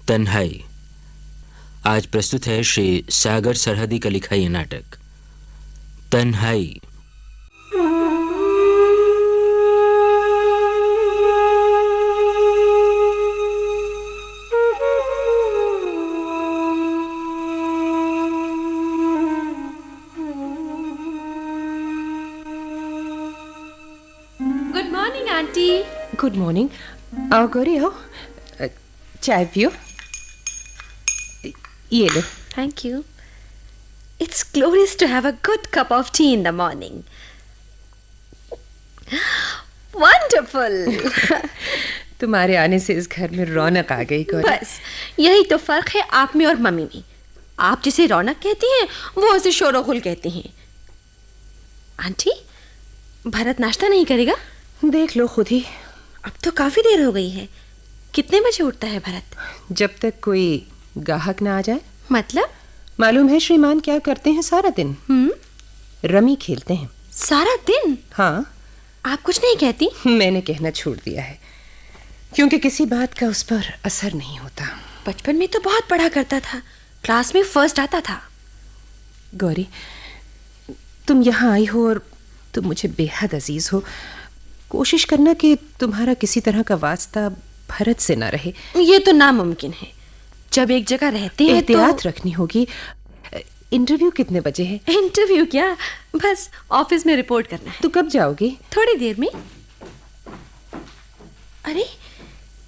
तन्हाई। आज प्रस्तुत है श्री सागर सरहदी का लिखा ये नाटक तन्हाई। Good morning aunty. Good morning. आओ गौरी आओ, चाय पियो। ये लो। Thank you. It's glorious to have a good cup of tea in the morning. Wonderful. तुम्हारे आने से इस घर में रौनक आ गई गौरी। बस यही तो फर्क है आप में और मम्मी में। आप जिसे रौनक कहती हैं वो उसे शोरोगुल कहती हैं। आंटी, भरत नाश्ता नहीं करेगा? देख लो खुद ही। अब तो काफी देर हो गई है। कितने बजे उठता है भरत? जब तक कोई गाहक ना आ जाए। मतलब? मालूम है श्रीमान क्या करते हैं सारा दिन? रमी खेलते हैं। सारा दिन? हाँ। आप कुछ नहीं कहती? मैंने कहना छोड़ दिया है क्योंकि किसी बात का उस पर असर नहीं होता। बचपन में तो बहुत पढ़ा करता था, क्लास में फर्स्ट आता था। गौरी, तुम यहाँ आई हो और तुम मुझे बेहद अजीज हो। कोशिश करना कि तुम्हारा किसी तरह का वास्ता भरत से ना रहे। ये तो नामुमकिन है। जब एक जगह रहते हैं एहतियात रखनी होगी। इंटरव्यू कितने बजे है? इंटरव्यू क्या, बस ऑफिस में रिपोर्ट करना है। तो कब जाओगी? थोड़ी देर में। अरे,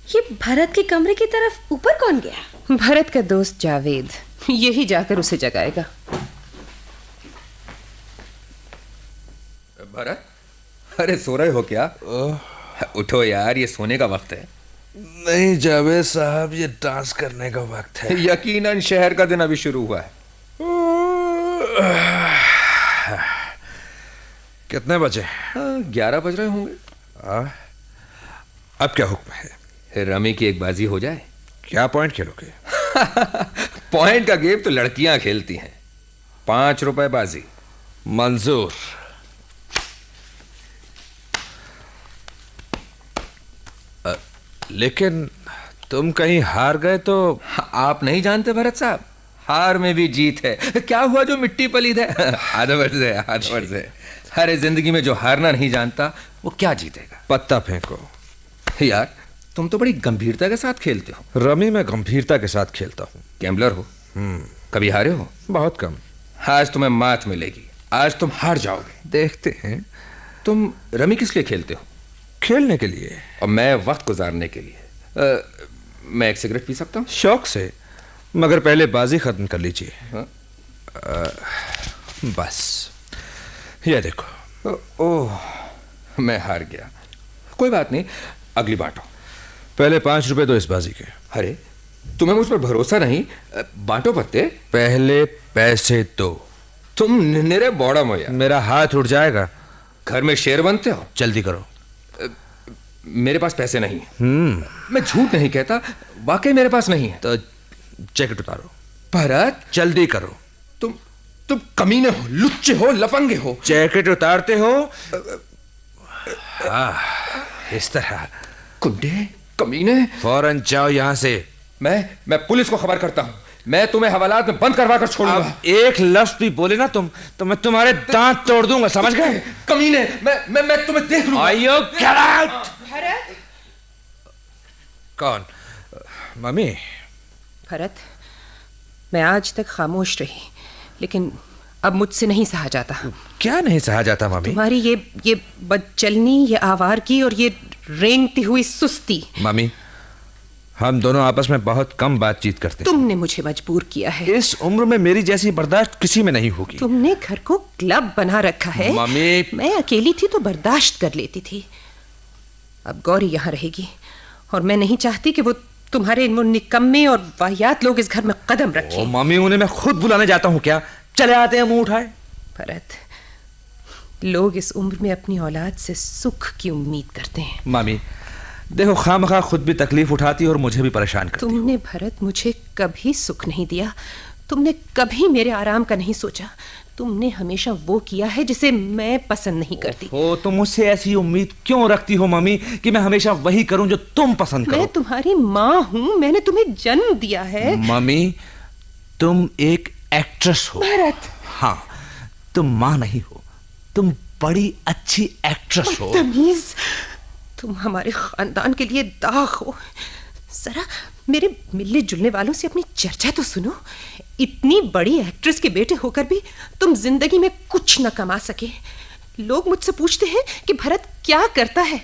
ये भरत के कमरे की तरफ ऊपर कौन गया? भरत का दोस्त जावेद, यही जाकर उसे जगाएगा। भरत, अरे सो रहे हो क्या? उठो यार, ये सोने का वक्त है। नहीं जावेद साहब, ये डांस करने का वक्त है। यकीनन शहर का दिन अभी शुरू हुआ है। कितने बजे? 11 बज रहे होंगे। अब क्या हुक्म है? रमी की एक बाजी हो जाए। क्या पॉइंट खेलोगे? पॉइंट का गेम तो लड़कियां खेलती हैं। 5 रुपए बाजी। मंजूर। लेकिन तुम कहीं हार गए तो? आप नहीं जानते भरत साहब, हार में भी जीत है। क्या हुआ जो मिट्टी पलीद है? आदवर्ज है, आदवर्ज है। अरे जिंदगी में जो हारना नहीं जानता वो क्या जीतेगा? पत्ता फेंको। यार, तुम तो बड़ी गंभीरता के साथ खेलते हो। रमी में गंभीरता के साथ खेलता हूँ। गैम्बलर हो? कभी हारे हो? बहुत कम। आज तुम्हें मात मिलेगी। आज तुम हार जाओगे। देखते हैं। तुम रमी किस लिए खेलते हो? खेलने के लिए। और मैं वक्त गुजारने के लिए। मैं एक सिगरेट पी सकता हूँ? शौक से, मगर पहले बाजी खत्म कर लीजिए। हाँ? बस ये देखो। ओह, मैं हार गया। कोई बात नहीं, अगली बांटो। पहले 5 रुपए दो इस बाजी के। अरे, तुम्हें मुझ पर भरोसा नहीं? बांटो पत्ते। पहले पैसे दो। तुम निरे बौड़ा मोया। मेरा हाथ उठ जाएगा। घर में शेर बनते हो। जल्दी करो। मेरे पास पैसे नहीं है। मैं झूठ नहीं कहता, वाकई मेरे पास नहीं है। तो जैकेट उतारो। भरत, जल्दी करो। तुम कमीने हो, लुच्चे हो, लफंगे हो। जैकेट उतारते हो? इस तरह। कुंडे, कमीने। फौरन जाओ यहां से। मैं पुलिस को खबर करता हूं। मैं तुम्हें हवालात में बंद करवा कर छोड़ूंगा। एक लफ्ज भी बोले ना तुम तो मैं तुम्हारे दांत तोड़ दूंगा, समझ गए? कमीने, मैं तुम्हें देख लूंगा। आइयो, गेट आउट। कौन? मम्मी। भरत, मैं आज तक खामोश रही, लेकिन अब मुझसे नहीं सहा जाता। क्या नहीं सहा जाता मम्मी? तुम्हारी ये बदचलनी, ये आवारगी और ये रेंगती हुई सुस्ती। मम्मी, हम दोनों आपस में बहुत कम बातचीत करते हैं। तुमने मुझे मजबूर किया है। इस उम्र में मेरी जैसी बर्दाश्त किसी में नहीं होगी। तुमने घर को क्लब बना रखा है। मम्मी। मैं अकेली थी तो बर्दाश्त कर लेती थी। अब गौरी यहाँ रहेगी और मैं नहीं चाहती कि वो तुम्हारे निकम्मे और वाहियात लोग इस घर में कदम रखें। मम्मी, उन्हें मैं खुद बुलाने जाता हूँ क्या? चले आते हैं, मुंह उठाए। भरत, लोग इस उम्र में अपनी औलाद से सुख की उम्मीद करते हैं। मम्मी देखो, खामखा खुद भी तकलीफ उठाती और मुझे भी परेशान करती। तुमने भरत मुझे कभी सुख नहीं दिया। तुमने कभी मेरे आराम का नहीं सोचा। तुमने हमेशा वो किया है जिसे मैं पसंद नहीं करती। ओ, तुम मुझसे ऐसी उम्मीद क्यों रखती हो मम्मी कि मैं हमेशा वही करूं जो तुम पसंद करो? मैं तुम्हारी माँ हूँ, मैंने तुम्हें जन्म दिया है। मम्मी, तुम एक एक्ट्रेस हो। भरत, हाँ, तुम माँ नहीं हो, तुम बड़ी अच्छी एक्ट्रेस हो। तमीज, तुम हमारे खानदान के लिए दाग हो। जरा मेरे मिलने जुलने वालों से अपनी चर्चा तो सुनो। इतनी बड़ी एक्ट्रेस के बेटे होकर भी तुम जिंदगी में कुछ न कमा सके। लोग मुझसे पूछते हैं कि भरत क्या करता है,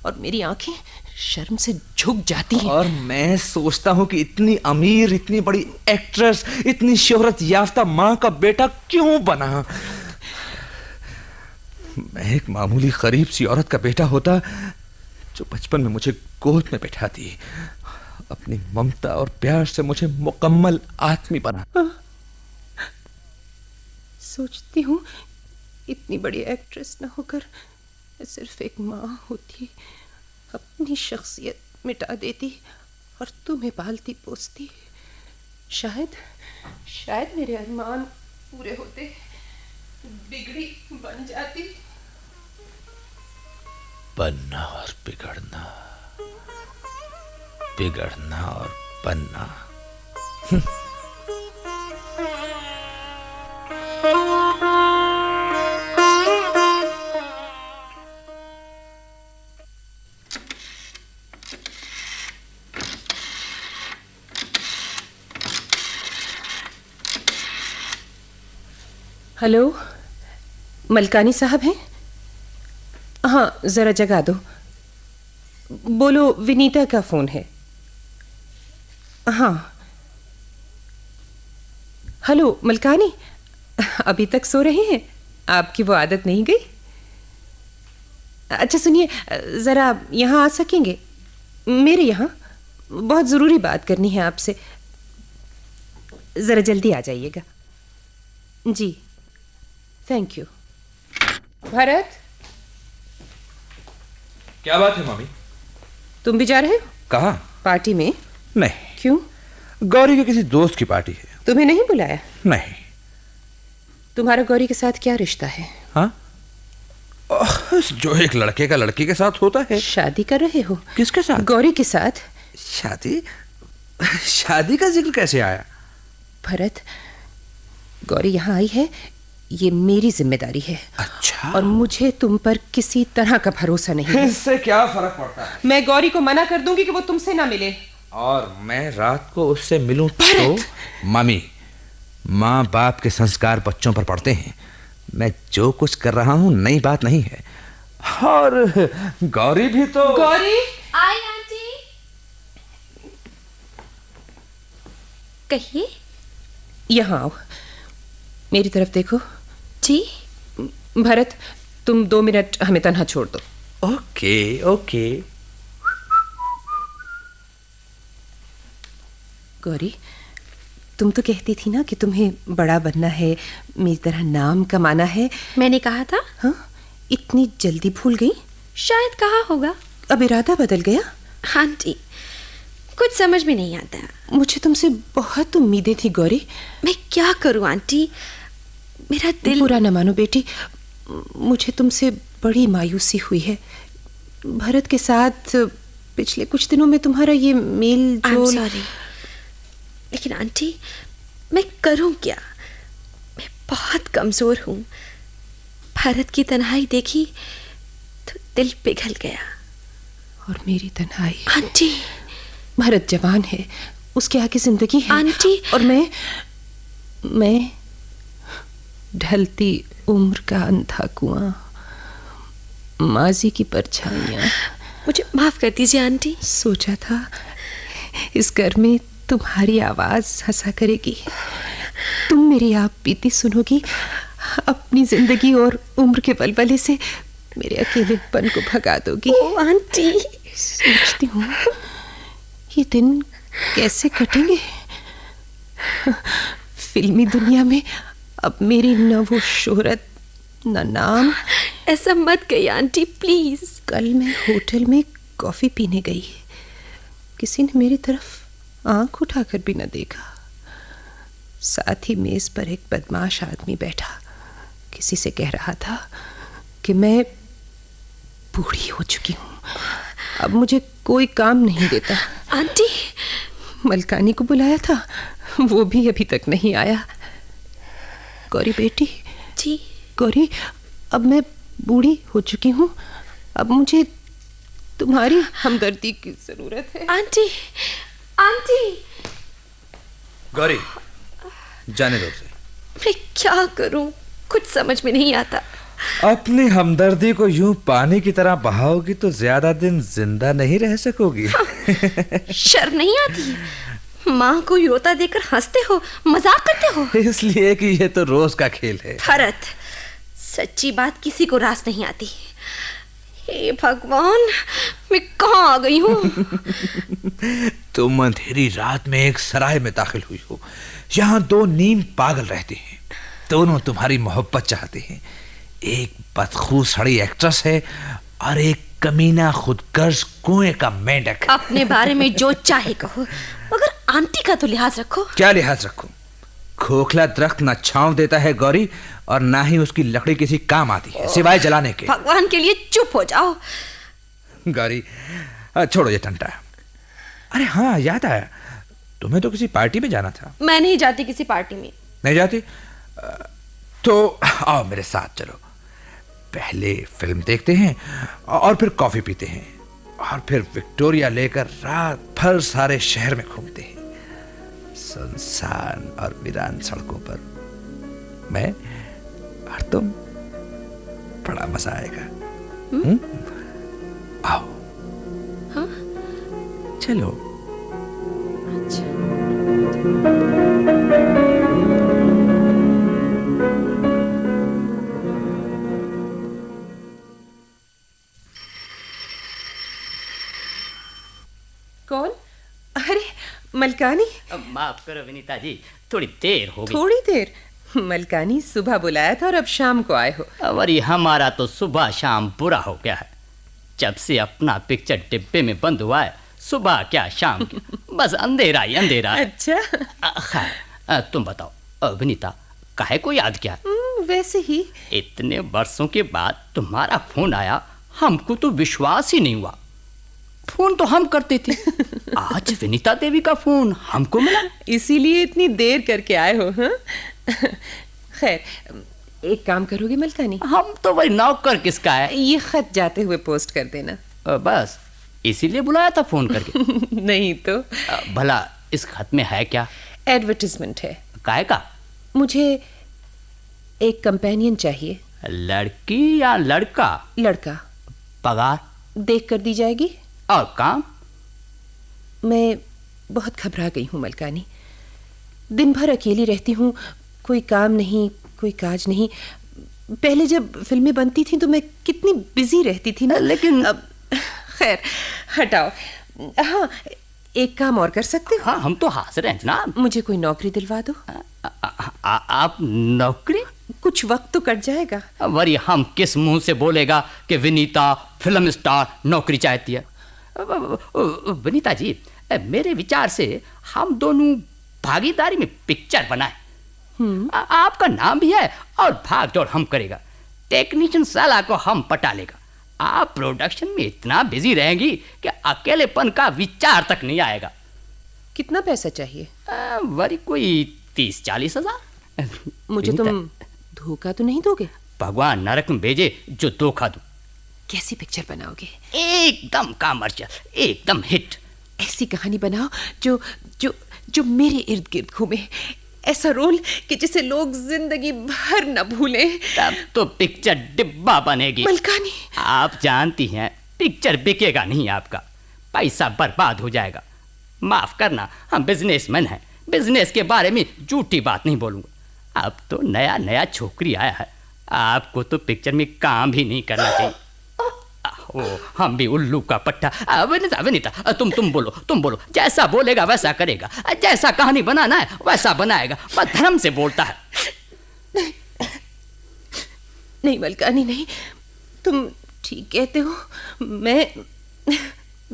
और मेरी आंखें शर्म से झुक जाती हैं। और मैं सोचता हूँ कि इतनी अमीर, इतनी बड़ी एक्ट्रेस, इतनी शोहरत याफ्ता माँ का बेटा क्यों बना। मैं एक मामूली गरीब सी औरत का बेटा होता जो बचपन में मुझे गोद में बैठाती, अपनी ममता और प्यार से मुझे मुकम्मल आदमी बना। सोचती हूँ इतनी बड़ी एक्ट्रेस न होकर मैं सिर्फ एक माँ होती, अपनी शख्सियत मिटा देती और तुम्हें पालती पोसती। शायद मेरे अरमान पूरे होते, बिगड़ी बन जाती। बनना और बिगड़ना, बिगड़ना और बनना। हेलो, मलकानी साहब हैं? हाँ, जरा जगा दो। बोलो, विनीता का फोन है। हाँ। हेलो मलकानी, अभी तक सो रहे हैं? आपकी वो आदत नहीं गई? अच्छा सुनिए, जरा यहाँ आ सकेंगे मेरे यहाँ? बहुत जरूरी बात करनी है आपसे, जरा जल्दी आ जाइएगा। जी, थैंक यू। भरत, क्या बात है मम्मी? तुम भी जा रहे हो? कहाँ? पार्टी में? नहीं। क्यों? गौरी के किसी दोस्त की पार्टी है। तुम्हें नहीं बुलाया? नहीं। तुम्हारा गौरी के साथ क्या रिश्ता है? हाँ, जो एक लड़के का लड़की के साथ होता है। शादी कर रहे हो? किसके साथ? गौरी के साथ। शादी? शादी का जिक्र कैसे आया? भरत, गौरी यहाँ आई है, ये मेरी जिम्मेदारी है। अच्छा। और मुझे तुम पर किसी तरह का भरोसा नहीं है। इससे क्या फर्क पड़ता है? मैं गौरी को मना कर दूंगी कि वो तुमसे ना मिले। और मैं रात को उससे मिलूं तो? मम्मी, माँ बाप के संस्कार बच्चों पर पड़ते हैं। मैं जो कुछ कर रहा हूँ नई बात नहीं है। और गौरी भी तो। गौरी, आई आंटी। कहिए। यहाँ आओ, मेरी तरफ देखो। जी। भरत, तुम 2 मिनट हमें तन्हा छोड़ दो। Okay okay. गौरी, तुम तो कहती थी ना कि तुम्हें बड़ा बनना है, मेरी तरह नाम कमाना है। मैंने कहा था। हाँ, इतनी जल्दी भूल गई? शायद कहा होगा। अब इरादा बदल गया? आंटी, कुछ समझ में नहीं आता। मुझे तुमसे बहुत उम्मीदें थी गौरी। मैं क्या करूं आंटी, मेरा दिल। बुरा न मानो बेटी, मुझे तुमसे बड़ी मायूसी हुई है। भरत के साथ पिछले कुछ दिनों में तुम्हारा ये मेल जोल। सॉरी, लेकिन आंटी मैं करूं क्या? मैं बहुत कमजोर हूं। भारत की तन्हाई देखी तो दिल पिघल गया। और मेरी तन्हाई। आंटी, भरत जवान है, उसके आगे जिंदगी है। आंटी। और मैं ढलती उम्र का अंधा कुआं, माजी की परछाइयां। मुझे माफ कर दीजिए आंटी। सोचा था इस घर में तुम्हारी आवाज हंसा करेगी, तुम मेरी आप बीती सुनोगी, अपनी जिंदगी और उम्र के बलबले से मेरे अकेलेपन को भगा दोगी। ओ आंटी, सोचती हूँ ये दिन कैसे कटेंगे। फिल्मी दुनिया में अब मेरी न वो शोहरत न नाम। ऐसा मत कहिए आंटी, प्लीज। कल मैं होटल में कॉफी पीने गई, किसी ने मेरी तरफ आंख उठाकर भी न देखा। साथ ही मेज पर एक बदमाश आदमी बैठा, किसी से कह रहा था कि मैं बूढ़ी हो चुकी हूँ, अब मुझे कोई काम नहीं देता। आंटी, मलकानी को बुलाया था, वो भी अभी तक नहीं आया। गौरी बेटी, जी गौरी, अब मैं बूढ़ी हो चुकी हूँ, अब मुझे तुम्हारी हमदर्दी की जरूरत है। आंटी, आंटी, गौरी, जाने दो उसे। मैं क्या करूं, कुछ समझ में नहीं आता। अपनी हमदर्दी को यूं पानी की तरह बहाओगी तो ज्यादा दिन जिंदा नहीं रह सकोगी। शर्म नहीं आती? माँ को रोता देकर हंसते हो, मजाक करते हो। इसलिए कि ये तो रोज का खेल है। भरत, सच्ची बात किसी को रास नहीं आती। हे भगवान, मैं कहाँ आ गई हूँ? तुम अंधेरी रात में एक सराय में दाखिल हुई हो। यहाँ दो नीम पागल रहते हैं, दोनों तुम्हारी मोहब्बत चाहते हैं। एक बदखू सड़ी एक्ट्रेस है और एक कमीना खुदगर्ज कुएं का मेंढक। अपने बारे में जो चाहे कहो, मगर आंटी का तो लिहाज रखो। क्या लिहाज रखूं? खोखला दरख्त न छांव देता है गौरी, और ना ही उसकी लकड़ी किसी काम आती है सिवाय जलाने के। भगवान के लिए चुप हो जाओ। गौरी, छोड़ो ये टंटा। अरे हाँ, याद आया, तुम्हें तो किसी पार्टी में जाना था। मैं नहीं जाती किसी पार्टी में। नहीं जाती? तो आओ मेरे साथ चलो। पहले फिल्म देखते हैं और फिर कॉफी पीते हैं और फिर विक्टोरिया लेकर रात भर सारे शहर में घूमते हैं, सुनसान और वीरान सड़कों पर। मैं और तुम, बड़ा मजा आएगा। आओ। हाँ? चलो। अच्छा। कौन? अरे मलकानी। माफ करो विनीता जी, थोड़ी देर हो गई। थोड़ी देर? मलकानी, सुबह बुलाया था और अब शाम को आए हो। अरे हमारा तो सुबह शाम बुरा हो गया है। जब से अपना पिक्चर डिब्बे में बंद हुआ है, सुबह क्या शाम की, बस अंधेरा ही अंधेरा है। अच्छा। खैर, तुम बताओ विनीता, काहे को याद किया? वैसे ही। इतने वर्षों के बाद तुम्हारा फोन आया, हमको तो विश्वास ही नहीं हुआ। फोन तो हम करते थे, आज विनीता देवी का फोन हमको मिला। इसीलिए इतनी देर करके आए हो? हाँ? खैर, एक काम करोगे मलकानी? हम तो वही नौकर किसका है। ये खत जाते हुए पोस्ट कर देना। बस इसीलिए बुलाया था फोन करके। नहीं तो। भला इस खत में है क्या? एडवर्टिजमेंट है। काहे का? मुझे एक कंपेनियन चाहिए। लड़की या लड़का? लड़का। पगार देख कर दी जाएगी। और काम? मैं बहुत घबरा गई हूँ मलकानी, दिन भर अकेली रहती हूँ, कोई काम नहीं, कोई काज नहीं। पहले जब फिल्में बनती थी तो मैं कितनी बिजी रहती थी ना, लेकिन अब खैर हटाओ। हाँ, एक काम और कर सकते हो? हाँ, हम तो हाजिर हैं जनाब। मुझे कोई नौकरी दिलवा दो। आप नौकरी? कुछ वक्त तो कट जाएगा। वरी हम किस मुंह से बोलेगा कि विनीता फिल्म स्टार नौकरी चाहती है? विनीता जी, मेरे विचार से हम दोनों भागीदारी में पिक्चर बनाए। आपका नाम भी है और भाग दौड़ हम करेगा। टेक्नीशियन साला को हम पटा लेगा। आप प्रोडक्शन में इतना बिजी रहेंगी कि अकेलेपन का विचार तक नहीं आएगा। कितना पैसा चाहिए? वरी कोई 30-40 हजार। मुझे तुम धोखा तो नहीं दोगे? भगवान नरक में भेजे जो धोखा दूं। कैसी पिक्चर बनाओगे? एकदम कमर्शियल, एकदम हिट। ऐसी कहानी बनाओ जो जो जो मेरे इर्द गिर्द घूमे, ऐसा रोल कि जिसे लोग जिंदगी भर न भूलें। तब तो पिक्चर डिब्बा बनेगी। मलकानी, आप जानती हैं पिक्चर बिकेगा नहीं, आपका पैसा बर्बाद हो जाएगा। माफ करना, हम बिजनेसमैन हैं, बिजनेस के बारे में झूठी बात नहीं बोलूंगा। अब तो नया नया छोकरी आया है, आपको तो पिक्चर में काम भी नहीं करना चाहिए। ओ, हम भी उल्लू का पट्टा। विनीता, विनीता, तुम बोलो, जैसा बोलेगा वैसा करेगा, जैसा कहानी बनाना है वैसा बनाएगा, बस धर्म से बोलता है। नहीं मलकानी, नहीं, तुम ठीक कहते हो। मैं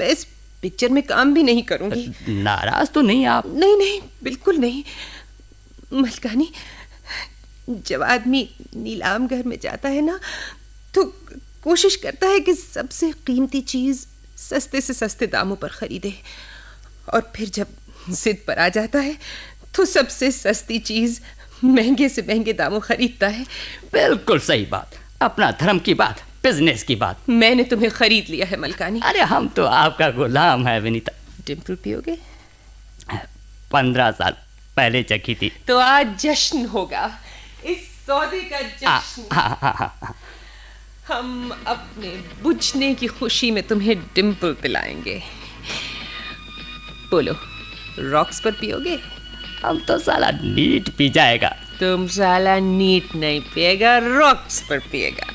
इस पिक्चर में काम भी नहीं करूंगी। नाराज तो नहीं आप? नहीं, बिल्कुल नहीं। मलकानी, जब आदमी नीलाम घर में जाता है ना, तो कोशिश करता है कि सबसे कीमती चीज सस्ते से सस्ते दामों पर खरीदे, और फिर जब जिद पर आ जाता है तो सबसे सस्ती चीज महंगे से महंगे दामों खरीदता है। बिल्कुल सही बात, अपना धर्म की बात, बिजनेस की बात। मैंने तुम्हें खरीद लिया है मलकानी। अरे हम तो आपका गुलाम है विनीता। डिम्पल पियोगे? 15 साल पहले चखी थी। तो आज जश्न होगा, इस सौदे का जश्न। हम अपने बुझने की खुशी में तुम्हें डिम्पल पिलाएंगे। बोलो, रॉक्स पर पियोगे? हम तो साला नीट पी जाएगा। तुम साला नीट नहीं पिएगा, रॉक्स पर पिएगा।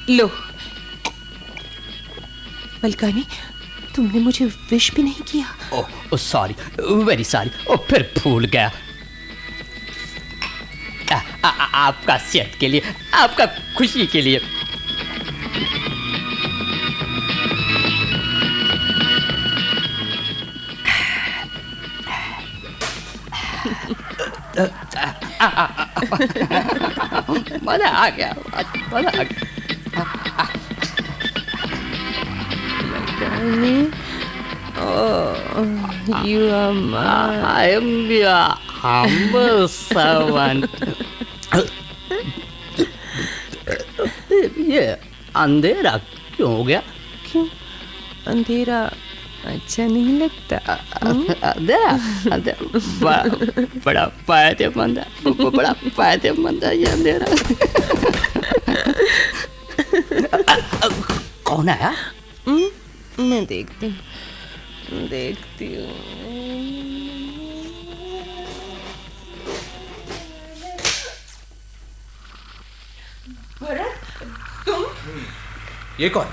लो मलकानी, तुमने मुझे विश भी नहीं किया। Oh sorry, very sorry. ओ फिर भूल गया। आपका सेहत के लिए, आपका खुशी के लिए। मजा आ गया, मजा आ गया। Oh, you are mine. I am your humble servant. ये अंधेरा क्यों हो गया? क्यों अंधेरा अच्छा नहीं लगता? अंधेरा बड़ा फायदेमंद है, बड़ा फायदेमंद है ये अंधेरा। कौन आया? मैं देखती हूँ। तुम? ये कौन?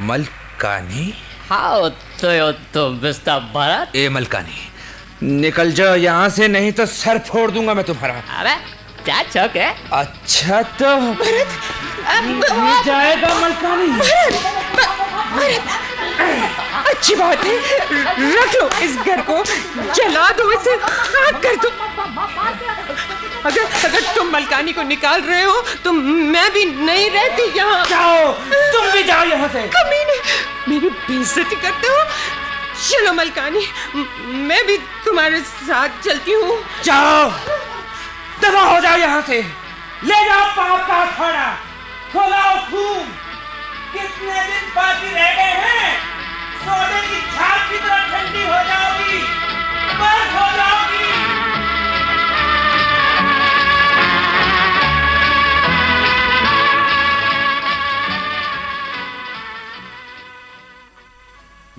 मलकानी? हाँ तो मिस्टर भरत। ए मलकानी, निकल जाओ यहाँ से, नहीं तो सर फोड़ दूंगा मैं तुम्हारा। अबे क्या शौक है? अच्छा तो नहीं जाएगा मलकानी। अच्छी बात है, रख लो इस घर को, जला दो इसे, खाक कर दो। अगर तुम मलकानी को निकाल रहे हो तो मैं भी नहीं रहती यहाँ। जाओ, तुम भी जाओ यहाँ से। कमीने, मेरी बेइज्जती करते हो। चलो मलकानी, मैं भी तुम्हारे साथ चलती हूँ। जाओ, दफा हो जाओ यहाँ से। ले जाओ पाप का अखाड़ा, खोलाओ खून। कितने दिन बाकी रह गए हैं? सोने की झाग की तरह ठंडी हो जाओगी, बर्फ हो जाओगी।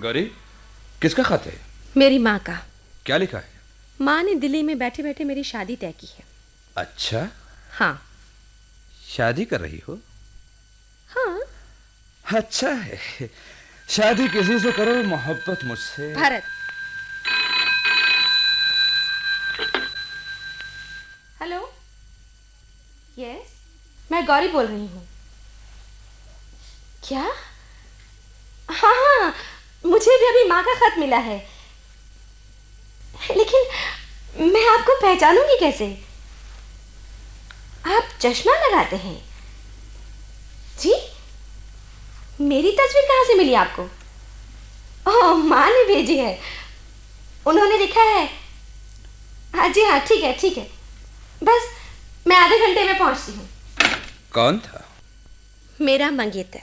गौरी, किसका खत है? मेरी माँ का। क्या लिखा है? माँ ने दिल्ली में बैठे बैठे मेरी शादी तय की है। अच्छा, हाँ। शादी कर रही हो? हाँ। अच्छा है, शादी किसी से करो, मोहब्बत मुझसे। भरत। हेलो, यस, मैं गौरी बोल रही हूँ। क्या? हाँ, मुझे भी अभी माँ का खत मिला है, लेकिन मैं आपको पहचानूंगी कैसे? आप चश्मा लगाते हैं जी? मेरी तस्वीर कहाँ से मिली आपको? ओह, माँ ने भेजी है, उन्होंने लिखा है। हाँ जी, हाँ, ठीक है ठीक है, बस मैं आधे घंटे में पहुंचती हूँ। कौन था? मेरा मंगेतर।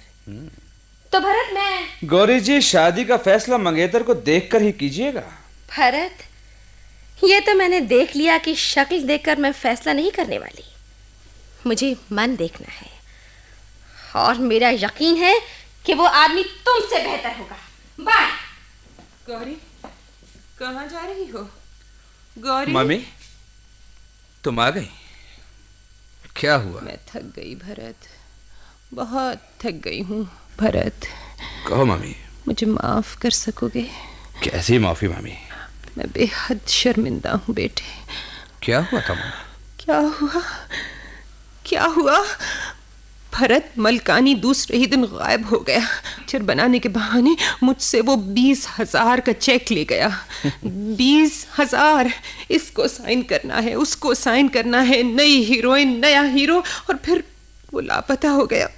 तो भरत, मैं। गौरी जी, शादी का फैसला मंगेतर को देखकर ही कीजिएगा। भरत, ये तो मैंने देख लिया कि शक्ल देखकर मैं फैसला नहीं करने वाली, मुझे मन देखना है, और मेरा यकीन है कि वो आदमी तुमसे बेहतर होगा। बाय। गौरी, कहाँ जा रही हो? गौरी। मम्मी, तुम आ गई? क्या हुआ? मैं थक गई भरत, बहुत थक गई हूँ भरत। कहो मम्मी। मुझे माफ कर सकोगे? कैसी माफी मम्मी? मैं बेहद शर्मिंदा हूँ बेटे। क्या हुआ था मम्मी? क्या हुआ? भरत मलकानी दूसरे ही दिन गायब हो गया। पिक्चर बनाने के बहाने मुझसे वो 20,000 का चेक ले गया। 20,000। इसको साइन करना है, उसको साइन करना है, नई हीरोइन, नया हीरो, और फिर वो लापता हो गया।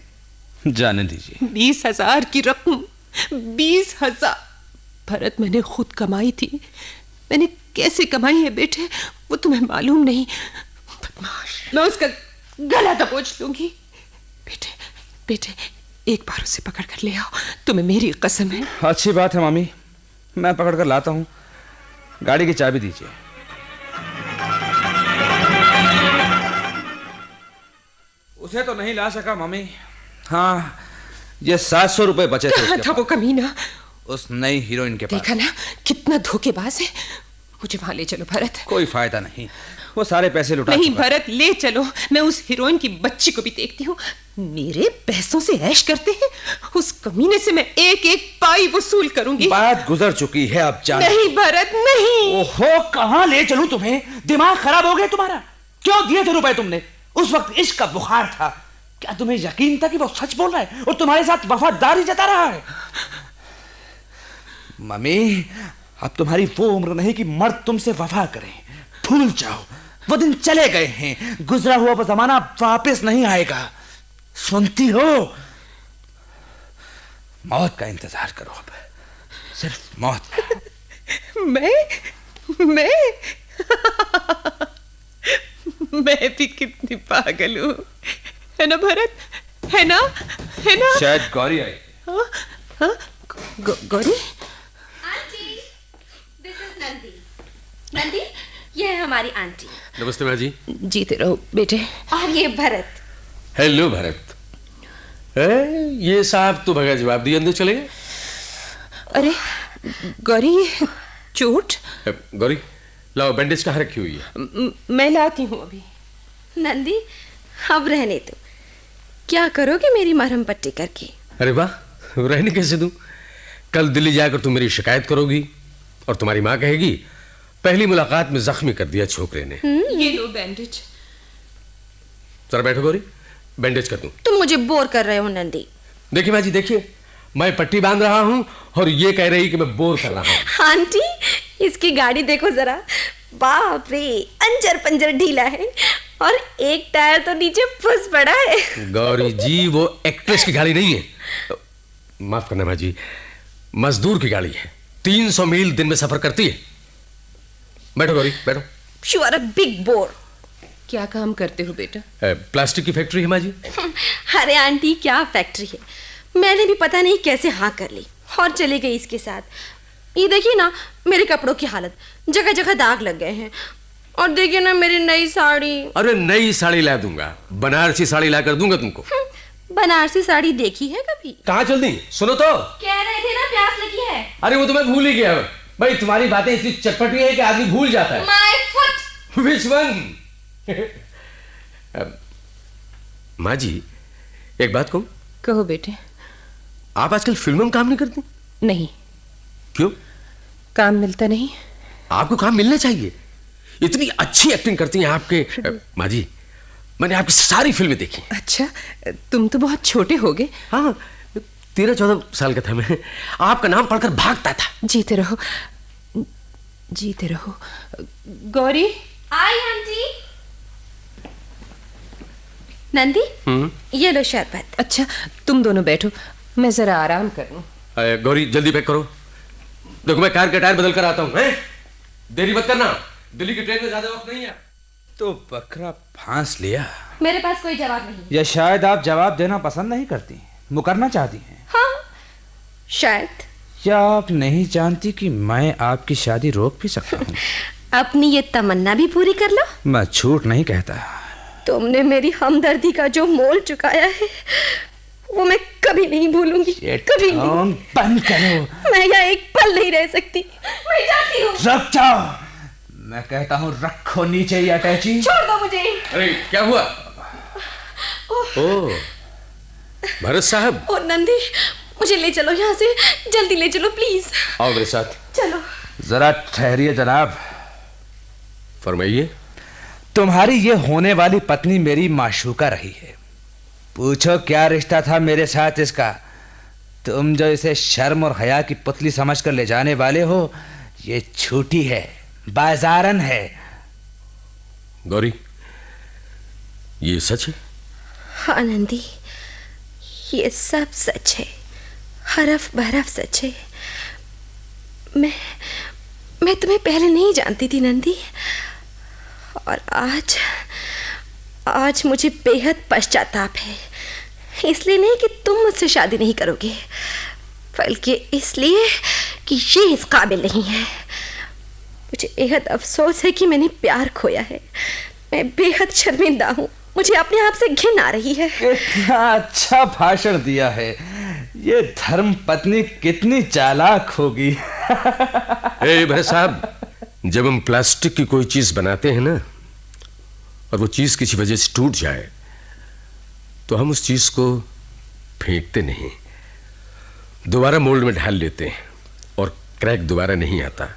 जाने दीजिए। 20,000 की रकम, 20,000। भरत मैंने खुद कमाई थी। मैंने कैसे कमाई है बेटे, वो तुम्हें मालूम नहीं। बदमाश, मैं उसका गला दबोच लूंगी। बेटे बेटे, एक बार उसे पकड़ कर ले आओ, तुम्हें मेरी कसम है। अच्छी बात है मामी, मैं पकड़ कर लाता हूँ। गाड़ी की चाबी दीजिए। उसे तो नहीं ला सका मामी। हाँ, ये 700 रुपए बचे थे। कहाँ था वो कमीना? उस नई हीरोइन के पास। देखा ना कितना धोखेबाज है। मुझे वहां ले चलो भरत। कोई फायदा नहीं, वो सारे पैसे लुटा नहीं चुका। भरत, ले चलो। मैं उस हीरोइन की बच्ची को भी देखती हूँ। मेरे पैसों से ऐश करते हैं। उस कमीने से मैं एक एक पाई वसूल करूंगी। बात गुजर चुकी है, अब जा। नहीं भरत, नहीं। ओहो, कहाँ ले चलूं तुम्हें? दिमाग खराब हो गया तुम्हारा? क्यों दिए थे रुपए तुमने? उस वक्त इश्क का बुखार था। क्या तुम्हें यकीन था कि वो सच बोल रहा है और तुम्हारे साथ वफादारी जता रहा है? मम्मी, अब तुम्हारी वो उम्र नहीं कि मर्द तुमसे वफा करें। भूल जाओ, वो दिन चले गए हैं। गुजरा हुआ वो जमाना वापस नहीं आएगा। सुनती हो? मौत का इंतजार करो, अब सिर्फ मौत का। मैं भी कितनी पागल हूँ, है ना भरत? है ना? शायद गौरी आई। हाँ? Gauri? Aunty, this is Nandi. Nandi, ये है हमारी आंटी। नमस्ते माँ जी। जीते रहो बेटे। और ये भरत। हेलो भरत। ये साहब तो बगैर जवाब दिए अंदर चले गए। अरे गौरी, चोट? गौरी, लाओ, बैंडेज कहाँ रखी हुई है? मैं लाती हूँ अभी। नंदी, अब रहने दो। क्या करोगे मेरी मरहम पट्टी करके? अरे वाह, रहने कैसे दूं? कल दिल्ली जाकर तुम मेरी शिकायत करोगी और तुम्हारी माँ कहेगी पहली मुलाकात में जख्मी कर दिया छोकरे ने। ये लो बैंडेज। जरा बैठो गौरी, बैंडेज कर दूं। तुम मुझे बोर कर रहे हो नंदी। देखिए माँ जी, देखिए, मैं पट्टी बांध रहा हूं और ये कह रही कि मैं बोर कर रहा हूं। आंटी, इसकी गाड़ी देखो जरा। बाप रे, अंजर पंजर ढीला है और एक टायर तो नीचे फंस पड़ा है। गौरी जी, वो एक्ट्रेस की गाड़ी नहीं है। माफ करना माँ जी, मजदूर की गाड़ी है। 300 मील दिन में सफर करती है। बैठो गौरी, बैठो। You are a big bore. क्या काम करते हो बेटा? प्लास्टिक की फैक्ट्री है माँ जी। अरे आंटी, क्या फैक्ट्री है? मैंने भी पता नहीं कैसे हाँ कर ली और चली गई इसके साथ। ये देखिए ना मेरे कपड़ों की हालत, जगह जगह दाग लग गए हैं। और देखिए ना मेरी नई साड़ी। अरे नई साड़ी ला दूंगा, बनारसी साड़ी ला कर दूंगा तुमको। बनारसी साड़ी देखी है कभी? कहाँ चल दी? सुनो तो। कह रहे थे ना प्यास लगी है। अरे वो तो मैं भूल ही गया भाई। तुम्हारी बातें इतनी चटपटी है कि आदमी भूल जाता है। My foot. Which one? माँ जी, एक बात कहूं? कहो बेटे। आप आजकल फिल्मों में काम नहीं करती? नहीं। क्यों? काम मिलता नहीं। आपको काम मिलना चाहिए। इतनी अच्छी एक्टिंग करती हैं आपके। माँ जी, मैंने आपकी सारी फिल्में देखी। अच्छा, तुम तो बहुत छोटे हो गए। हाँ, 13-14 साल का था मैं। आपका नाम पढ़कर भागता था। जीते रहो, जीते रहो। गौरी। आई आंटी। नंदी, ये लो शरबत। अच्छा, तुम दोनों बैठो, मैं जरा आराम कर लूं। गौरी, जल्दी पैक करो। देखो मैं कार का टायर बदल कर आता हूँ। देरी मत करना, दिल्ली की ट्रेन में ज्यादा वक्त नहीं है। तो बकरा फांस लिया। मेरे पास कोई जवाब नहीं। या शायद आप जवाब देना पसंद नहीं करती, मुकरना चाहती हैं। हाँ, शायद। क्या आप नहीं जानती कि मैं आपकी शादी रोक भी सकता हूँ? अपनी ये तमन्ना भी पूरी कर लो। मैं झूठ नहीं कहता। तुमने मेरी हमदर्दी का जो मोल चुकाया है वो मैं कभी नहीं भूलूंगी। कभी नहीं। बंद करो। मैं यहाँ एक पल नहीं रह सकती। मैं जाती हूँ। रुक जाओ, मैं कहता हूँ रखो नीचे ये अटैची। छोड़ दो मुझे। अरे क्या हुआ? ओह, भरत साहब। ओ नंदी, मुझे ले चलो यहाँ से, जल्दी ले चलो प्लीज। आओ मेरे साथ। चलो। जरा ठहरिए जनाब। फरमाइए। तुम्हारी ये होने वाली पत्नी मेरी माशूका रही है। पूछो क्या रिश्ता था मेरे साथ इसका। तुम जो इसे शर्म और हया की पुतली समझकर ले जाने वाले हो, ये झूठी है, बाजारन है। गौरी, ये सच है? हाँ नंदी, ये सब सच है, हरफ बहरफ सच है। मैं तुम्हें पहले नहीं जानती थी नंदी, और आज मुझे बेहद पश्चाताप है। इसलिए नहीं कि तुम मुझसे शादी नहीं करोगे, बल्कि इसलिए कि ये इस काबिल नहीं है। मुझे बेहद अफसोस है कि मैंने प्यार खोया है। मैं बेहद शर्मिंदा हूँ, मुझे अपने आप से घिन आ रही है। कितना अच्छा भाषण दिया है। ये धर्म पत्नी कितनी चालाक होगी। ए भरत साहब, जब हम प्लास्टिक की कोई चीज बनाते हैं ना, और वो चीज किसी वजह से टूट जाए, तो हम उस चीज को फेंकते नहीं, दोबारा मोल्ड में ढाल लेते हैं और क्रैक दोबारा नहीं आता।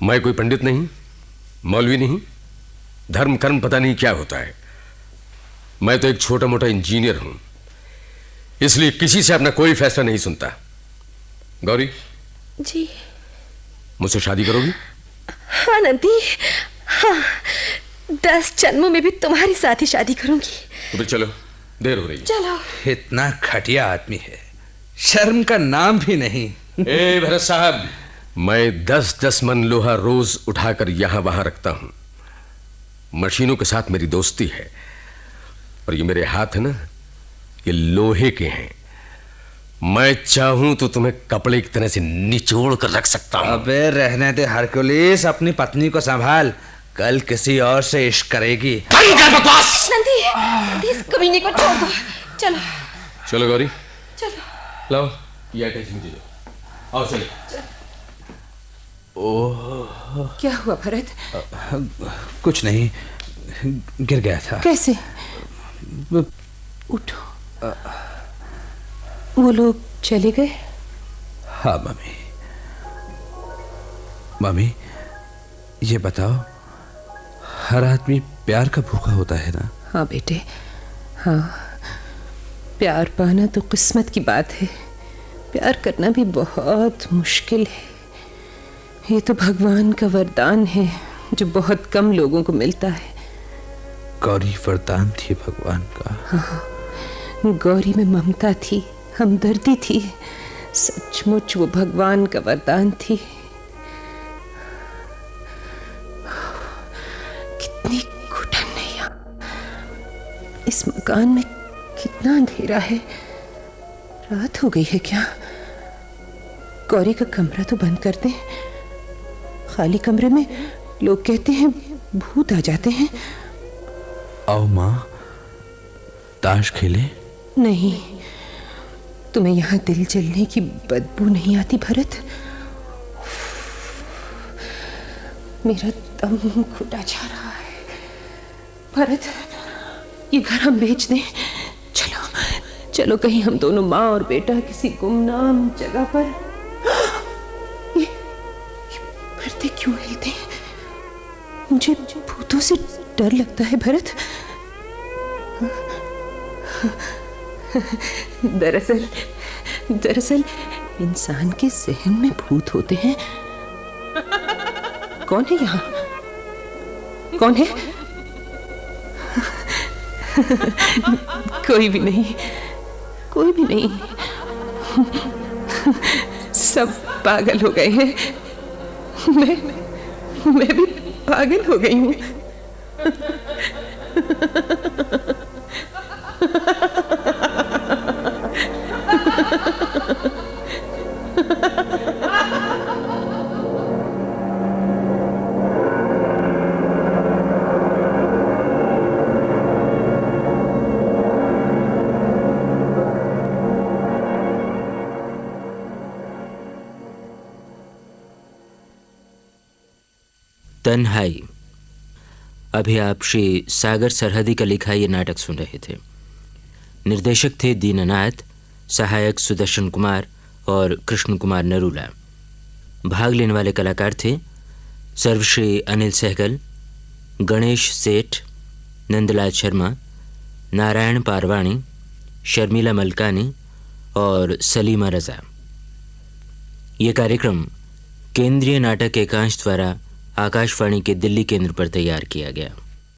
मैं कोई पंडित नहीं, मौलवी नहीं, धर्म कर्म पता नहीं क्या होता है। मैं तो एक छोटा मोटा इंजीनियर हूं, इसलिए किसी से अपना कोई फैसला नहीं सुनता। गौरी जी, मुझसे शादी करोगी? हाँ नंदी, हाँ, 10 जन्मों में भी तुम्हारी साथ ही शादी करूंगी। तो फिर चलो, देर हो रही है। चलो। इतना घटिया आदमी है, शर्म का नाम भी नहीं। ए भरत साहब, मैं 10-10 मन लोहा रोज उठाकर यहां वहां रखता हूं। मशीनों के साथ मेरी दोस्ती है, और ये मेरे हाथ है ना, ये लोहे के हैं। मैं चाहूं तो तुम्हें कपड़े की तरह से निचोड़ कर रख सकता हूं। अबे रहने दे हरकुलिस, अपनी पत्नी को संभाल, कल किसी और से इश्क करेगी। बकवास! नंदी, इस कमीने को छोड़ दो। चलो चलो गौरी, चलो। लाओ ये अटैच मुझे दो। आओ चले। क्या हुआ भरत? कुछ नहीं, गिर गया था। कैसे? उठो। वो लोग चले गए? हाँ मम्मी। मम्मी, ये बताओ, हर आदमी प्यार का भूखा होता है ना? हाँ बेटे, हाँ, प्यार पाना तो किस्मत की बात है, प्यार करना भी बहुत मुश्किल है। ये तो भगवान का वरदान है जो बहुत कम लोगों को मिलता है। गौरी वरदान थी भगवान का। हाँ, गौरी में ममता थी, हमदर्दी थी, सचमुच वो भगवान का वरदान थी। कितनी घुटन है यहाँ, इस मकान में कितना अंधेरा है। रात हो गई है क्या? गौरी का कमरा तो बंद कर दें। खाली कमरे में लोग कहते हैं भूत आ जाते हैं। आओ माँ, ताश खेले? नहीं, तुम्हें यहाँ दिल जलने की बदबू नहीं आती भरत? मेरा दम घुटा जा रहा है। भरत, ये घर हम बेच दें। चलो चलो, कहीं हम दोनों माँ और बेटा किसी गुमनाम जगह पर। ये पर्दे क्यों हिलते हैं? मुझे भूतों से डर लगता है भरत। दरअसल इंसान के ज़हन में भूत होते हैं। कौन है यहाँ? कौन है? कोई भी नहीं, कोई भी नहीं। सब पागल हो गए हैं। मैं भी पागल हो गई हूँ। तन्हाई। अभी आप श्री सागर सरहदी का लिखा ये नाटक सुन रहे थे। निर्देशक थे दीनानाथ, सहायक सुदर्शन कुमार और कृष्ण कुमार नरूला। भाग लेने वाले कलाकार थे सर्वश्री अनिल सहगल, गणेश सेठ, नंदलाल शर्मा, नारायण पारवाणी, शर्मिला मलकानी और सलीमा रज़ा। ये कार्यक्रम केंद्रीय नाटक एकांश द्वारा आकाशवाणी के दिल्ली केंद्र पर तैयार किया गया।